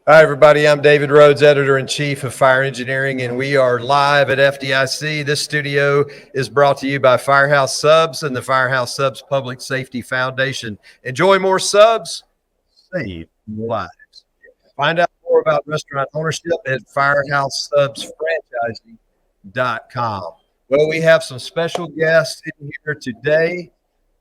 Hi, everybody. I'm David Rhodes, Editor-in-Chief of Fire Engineering, and we are live at FDIC. This studio is brought to you by Firehouse Subs and the Firehouse Subs Public Safety Foundation. Enjoy more subs, save lives. Find out more about restaurant ownership at firehousesubsfranchising.com. Well, we have some special guests in here today.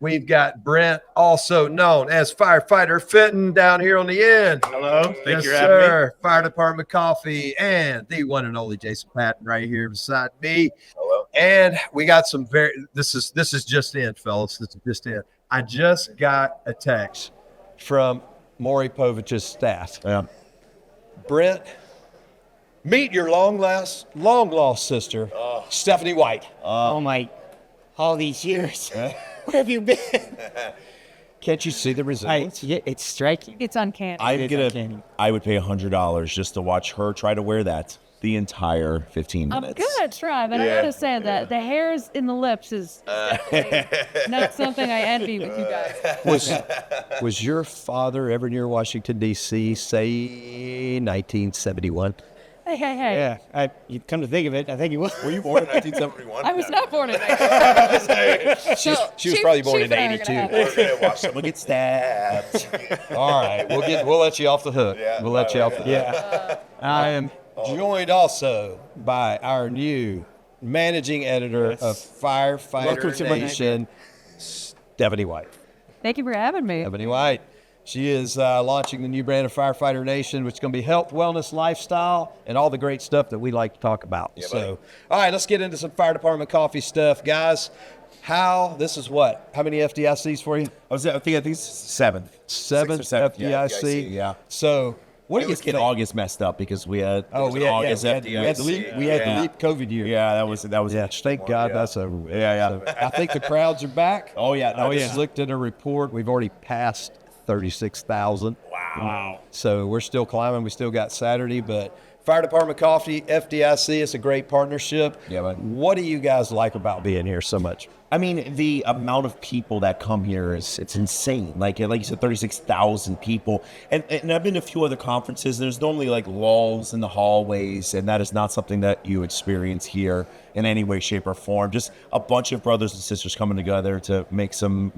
We've got Brent, also known as Firefighter Fenton, down here on the end. Hello. Yes, sir. Fire Department Coffee, and the one and only Jason Patton right here beside me. Hello. And we got some this is just in, fellas. This is just in. I just got a text from Maury Povich's staff. Yeah. Brent, meet your long lost sister, Stephanie White. Oh my, all these years. Where have you been? Can't you see the resemblance? Yeah, it's striking. It's uncanny. I would pay $100 just to watch her try to wear that the entire 15 I'm minutes. gonna try, but I gotta say that the hairs in the lips is not something I envy with you guys. Was your father ever near Washington, D.C., say 1971? Hey. Yeah, you come to think of it, I think you was. Were you born in 1971? I was not born in 1970. She was probably born in 82. We're gonna watch someone get stabbed. All right, we'll let you off the hook. Yeah, we'll let you off the hook. Yeah. I am joined also by our new managing editor of Firefighter Nation, Stephanie White. Thank you for having me. Stephanie White. She is launching the new brand of Firefighter Nation, which is going to be health, wellness, lifestyle, and all the great stuff that we like to talk about. Yeah, so, all right, let's get into some fire department coffee stuff. Guys, how many FDICs for you? I think it's seventh. Seventh FDIC. Yeah. So, what do you Let's get think? August messed up because we had August FDIC. we had the leap COVID year. Yeah, that was Thank God that's over with. Yeah. So, I think the crowds are back. Oh yeah. I just looked at a report. We've already passed 36,000. Wow. So we're still climbing. We still got Saturday, but Fire Department Coffee, FDIC, it's a great partnership. Yeah, bud. What do you guys like about being here so much? I mean, the amount of people that come here it's insane. Like you said, 36,000 people. And I've been to a few other conferences. There's normally like lulls in the hallways, and that is not something that you experience here in any way, shape, or form. Just a bunch of brothers and sisters coming together to make some,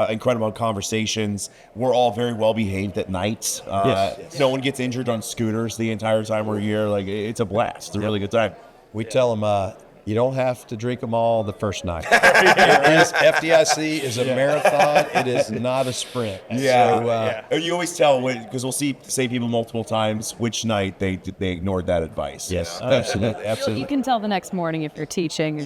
incredible conversations. We're all very well behaved at night. Yes. No one gets injured on scooters the entire time we're here. Like it's a blast. It's a really good time. We tell them you don't have to drink them all the first night. FDIC is a marathon. It is not a sprint. Yeah. So, you always tell because we'll see people multiple times which night they ignored that advice. Yes, absolutely. You can tell the next morning if you're teaching.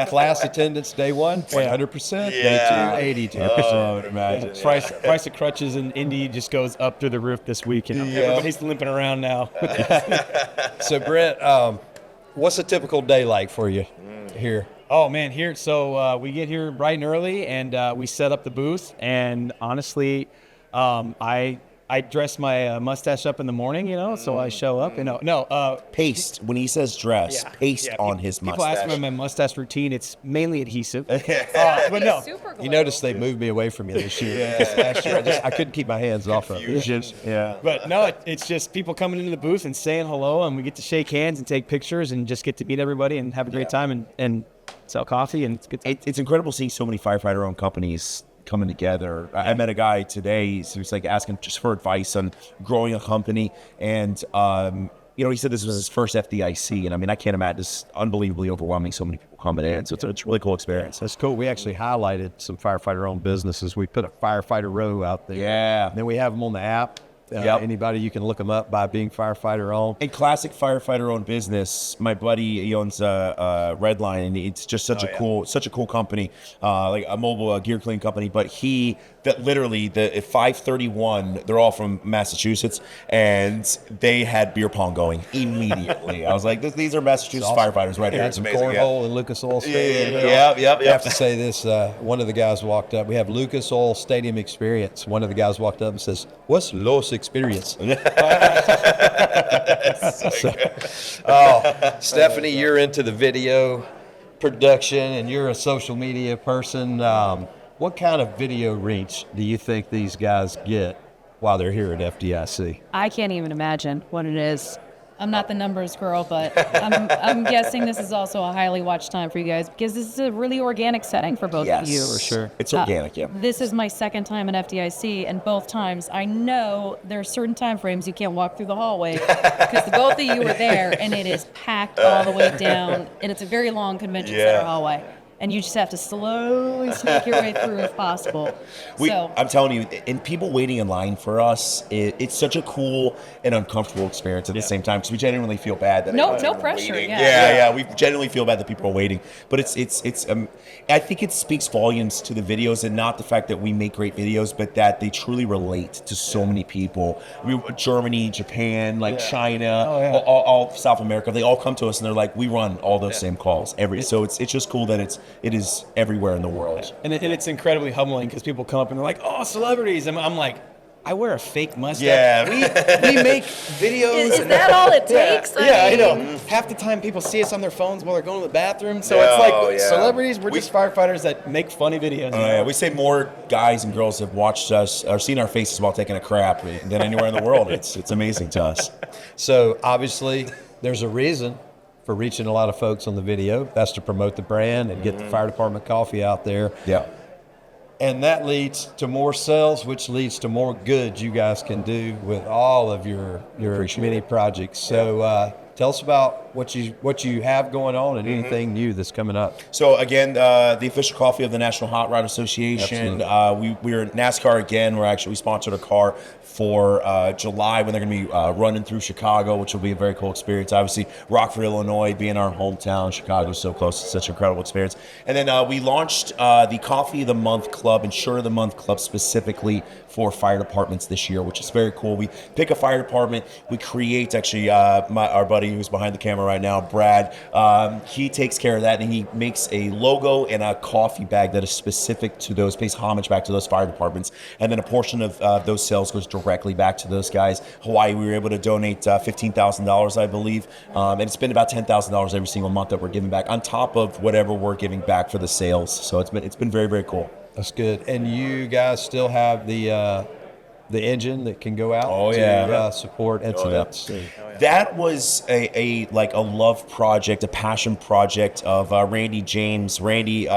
Class attendance day 1, 100%. Day 2, 82%. I would imagine. Price of crutches in Indy just goes up through the roof this week, and everybody's limping around now. So, Brent, what's a typical day like for you here? Oh man, here. So we get here bright and early, and we set up the booth. And honestly, I dress my mustache up in the morning, so I show up. Paste. When he says dress, paste on his mustache. People ask me my mustache routine. It's mainly adhesive. But no. Super You notice they moved me away from you this year. Last year, I couldn't keep my hands off of it. Yeah. But no, it's just people coming into the booth and saying hello, and we get to shake hands and take pictures and just get to meet everybody and have a great time and sell coffee, and it's good. It's incredible seeing so many firefighter-owned companies coming together. I met a guy today, so he's like asking just for advice on growing a company, and he said this was his first FDIC, and I mean, I can't imagine, it's unbelievably overwhelming, so many people coming in, so it's a really cool experience. That's cool. We actually highlighted some firefighter-owned businesses. We put a firefighter row out there. Yeah. And then we have them on the app. Anybody, you can look them up by being firefighter owned. A classic firefighter owned business. My buddy, he owns Redline, and it's just such a cool company, like a mobile gear clean company. But literally the 531, they're all from Massachusetts, and they had beer pong going immediately. I was like, these are Massachusetts firefighters right here. Had It's some amazing. cornhole in Lucas Oil Stadium. Yep. I have to say this. One of the guys walked up. We have Lucas Oil Stadium experience. One of the guys walked up and says, "What's Los experience?" Stephanie, you're into the video production and you're a social media person. What kind of video reach do you think these guys get while they're here at FDIC? I can't even imagine what it is. I'm not the numbers girl, but I'm guessing this is also a highly watched time for you guys because this is a really organic setting for both of you. For sure. It's organic, yeah. This is my second time in FDIC, and both times I know there are certain time frames you can't walk through the hallway because both of you were there, and it is packed all the way down, and it's a very long convention center hallway. And you just have to slowly sneak your way through if possible. I'm telling you, and people waiting in line for us, it's such a cool and uncomfortable experience at the same time because we genuinely feel bad that no people are pressure. waiting. Yeah. We genuinely feel bad that people are waiting, but it's I think it speaks volumes to the videos and not the fact that we make great videos, but that they truly relate to so many people. Germany, Japan, China, all South America, they all come to us and they're like, we run all those same calls so it's just cool that it is everywhere in the world. And it's incredibly humbling because people come up and they're like, oh, celebrities. And I'm like, I wear a fake mustache. Yeah. We make videos. Is that all it takes? I know. Half the time people see us on their phones while they're going to the bathroom. So it's like celebrities, we're just firefighters that make funny videos. We say more guys and girls have watched us or seen our faces while taking a crap than anywhere in the world. It's amazing to us. So obviously there's a reason for reaching a lot of folks on the video. That's to promote the brand and get the fire department coffee out there. Yeah. And that leads to more sales, which leads to more good you guys can do with all of your mini projects. So tell us about what you have going on and anything new that's coming up. So again, the official coffee of the National Hot Rod Association. We're NASCAR again. We sponsored a car for July when they're going to be running through Chicago, which will be a very cool experience. Obviously, Rockford, Illinois, being our hometown, Chicago's so close. It's such an incredible experience. And then we launched the Coffee of the Month Club, Insure of the Month Club, specifically for fire departments this year, which is very cool. We pick a fire department. We create, actually, our buddy who's behind the camera right now, Brad, he takes care of that, and he makes a logo and a coffee bag that is specific to those, pays homage back to those fire departments. And then a portion of those sales goes directly back to those guys. Hawaii, we were able to donate $15,000, I believe, and it's been about $10,000 every single month that we're giving back on top of whatever we're giving back for the sales. So it's been very, very cool. That's good. And you guys still have the engine that can go out to support incidents. That was a love project, a passion project of Randy James. Randy,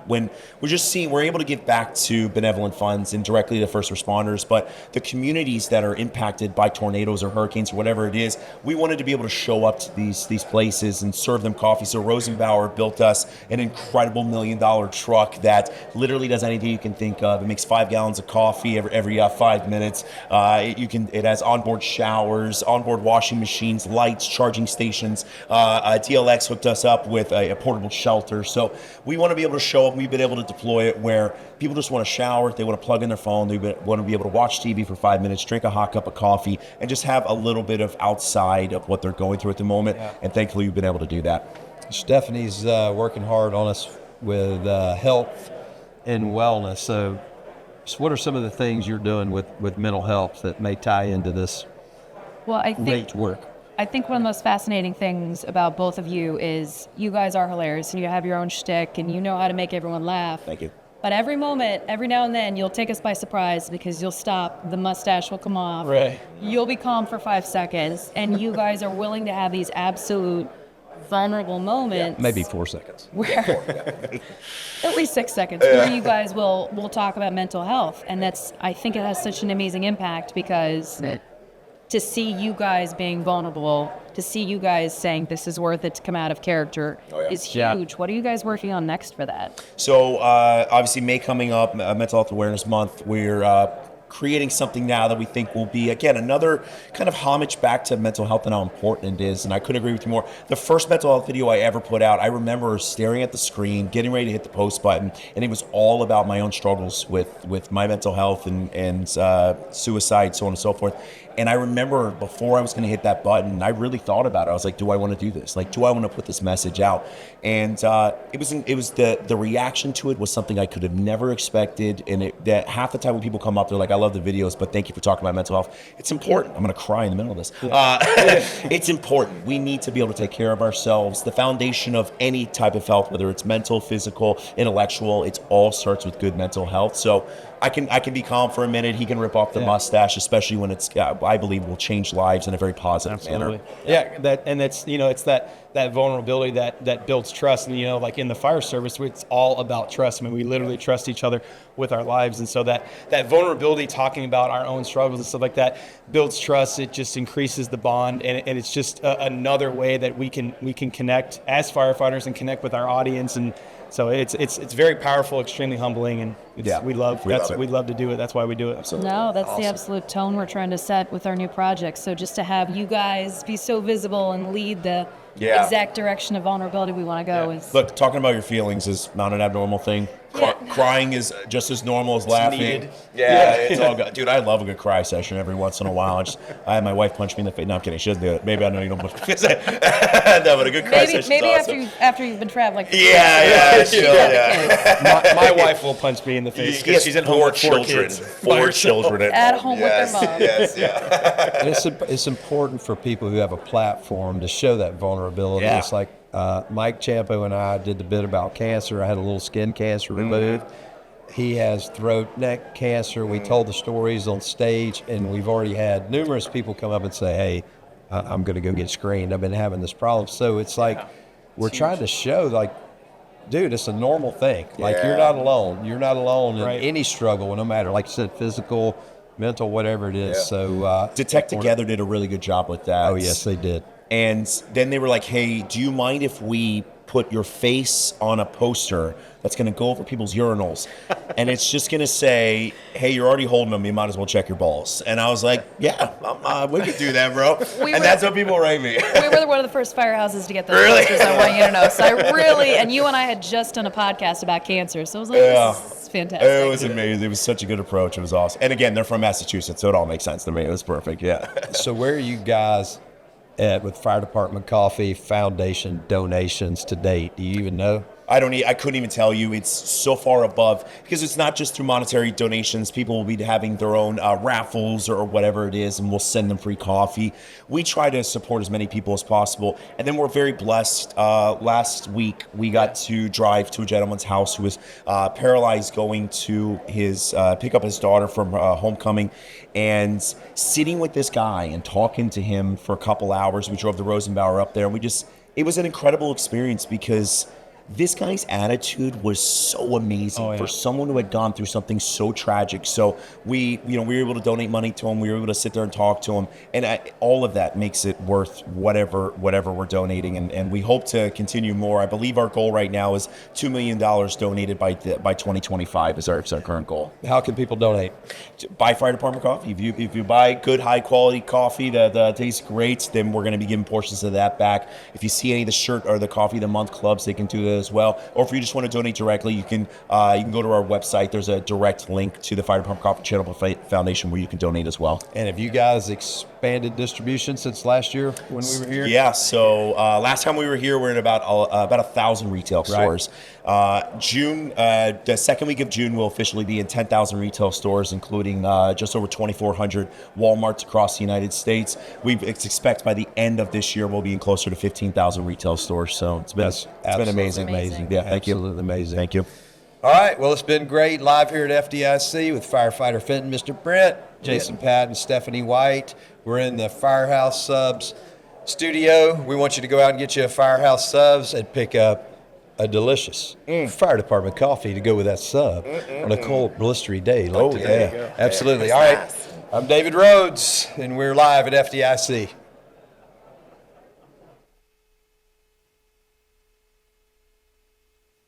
when we're able to give back to benevolent funds and directly to first responders, but the communities that are impacted by tornadoes or hurricanes or whatever it is, we wanted to be able to show up to these places and serve them coffee. So Rosenbauer built us an incredible $1 million truck that literally does anything you can think of. It makes 5 gallons of coffee every 5 minutes. It has onboard showers, onboard washing machines, lights, charging stations. DLX hooked us up with a portable shelter. So we want to be able to show up. We've been able to deploy it where people just want to shower, they want to plug in their phone, they want to be able to watch TV for 5 minutes, drink a hot cup of coffee, and just have a little bit of outside of what they're going through at the moment. Yeah. And thankfully, we've been able to do that. Stephanie's working hard on us with health and wellness. So what are some of the things you're doing with mental health that may tie into this great work? I think one of the most fascinating things about both of you is you guys are hilarious and you have your own shtick and you know how to make everyone laugh. Thank you. But every now and then, you'll take us by surprise because you'll stop, the mustache will come off. Right. You'll be calm for 5 seconds, and you guys are willing to have these absolute vulnerable moments. Yeah, maybe 4 seconds. Where, at least 6 seconds, where you guys will talk about mental health. And I think it has such an amazing impact because to see you guys being vulnerable, to see you guys saying this is worth it to come out of character is huge. Yeah. What are you guys working on next for that? So obviously May coming up, Mental Health Awareness Month, we're creating something now that we think will be, again, another kind of homage back to mental health and how important it is. And I couldn't agree with you more. The first mental health video I ever put out, I remember staring at the screen, getting ready to hit the post button, and it was all about my own struggles with my mental health and suicide, so on and so forth. And I remember before I was going to hit that button, I really thought about it. I was like, do I want to do this? Like, do I want to put this message out? And it was the reaction to it was something I could have never expected. And that half the time when people come up, they're like, I love the videos, but thank you for talking about mental health. It's important. I'm going to cry in the middle of this. It's important. We need to be able to take care of ourselves. The foundation of any type of health, whether it's mental, physical, intellectual, it all starts with good mental health. So I can be calm for a minute. He can rip off the mustache, especially when it's, I believe, will change lives in a very positive manner. Yeah, that's it's that vulnerability that builds trust. And like in the fire service, it's all about trust. I mean, we literally trust each other with our lives, and so that vulnerability, talking about our own struggles and stuff like that, builds trust. It just increases the bond, and it's just another way that we can connect as firefighters and connect with our audience. And so it's very powerful, extremely humbling, and we love to do it. That's why we do it. Absolutely. No, that's the absolute tone we're trying to set with our new project. So just to have you guys be so visible and lead the exact direction of vulnerability we want to go is. Look, talking about your feelings is not an abnormal thing. Crying is just as normal as laughing. It's all good. Dude, I love a good cry session every once in a while. I had my wife punch me in the face. No, I'm kidding. She doesn't do it. Maybe I know you don't punch me in the face. No, but a good cry session maybe is awesome. after you've been traveling. My wife will punch me in the face because she's at home with 4 kids. 4 children at home with their mom. It's important for people who have a platform to show that vulnerability. Yeah. It's like Mike Champo and I did the bit about cancer. I had a little skin cancer removed. He has throat, neck cancer. We told the stories on stage, and we've already had numerous people come up and say, hey, I'm going to go get screened. I've been having this problem. So it's like we're trying to show, like, dude, it's a normal thing. Like, you're not alone. You're not alone in any struggle, no matter, like you said, physical, mental, whatever it is. So Detect Together did a really good job with that. Oh, yes, they did. And then they were like, hey, do you mind if we put your face on a poster that's going to go over people's urinals? And it's just going to say, hey, you're already holding them. You might as well check your balls. And I was like, yeah, we could do that, bro. That's what people rate me. We were one of the first firehouses to get those posters, I want you to know. So and you and I had just done a podcast about cancer. So I was like, this is fantastic. It was amazing. It was such a good approach. It was awesome. And again, they're from Massachusetts, so it all makes sense to me. It was perfect, So where are you guys at with Fire Department Coffee Foundation donations to date? Do you even know? I couldn't even tell you. It's so far above, because it's not just through monetary donations. People will be having their own raffles or whatever it is, and we'll send them free coffee. We try to support as many people as possible. And then we're very blessed. Last week, we got to drive to a gentleman's house who was paralyzed, going to his pick up his daughter from homecoming, and sitting with this guy and talking to him for a couple hours. We drove the Rosenbauer up there, and it was an incredible experience, because this guy's attitude was so amazing for someone who had gone through something so tragic. So we were able to donate money to him. We were able to sit there and talk to him, and all of that makes it worth whatever we're donating. And we hope to continue more. I believe our goal right now is $2 million donated by 2025 is our current goal. How can people donate? Buy Fire Department coffee. If you buy good, high quality coffee that tastes great, then we're going to be giving portions of that back. If you see any of the shirt or the coffee of the month clubs, they can do that as well. Or if you just want to donate directly, you can go to our website. There's a direct link to the Fire Department Coffee Charitable Foundation where you can donate as well. And have you guys expanded distribution since last year when we were here? Yeah. So last time we were here, we're in about 1,000 retail stores. June, the second week of June, we'll officially be in 10,000 retail stores, including just over 2,400 Walmarts across the United States. We expect by the end of this year, we'll be in closer to 15,000 retail stores. So it's been amazing. Yeah, thank you. Absolutely amazing. Thank you. All right. Well, it's been great live here at FDIC with Firefighter Fenton, Mr. Brent, Jason Patton, Stephanie White. We're in the Firehouse Subs studio. We want you to go out and get you a Firehouse Subs and pick up a delicious Fire Department coffee to go with that sub on a cold, blistery day like today. Absolutely. All right. I'm David Rhodes, and we're live at FDIC.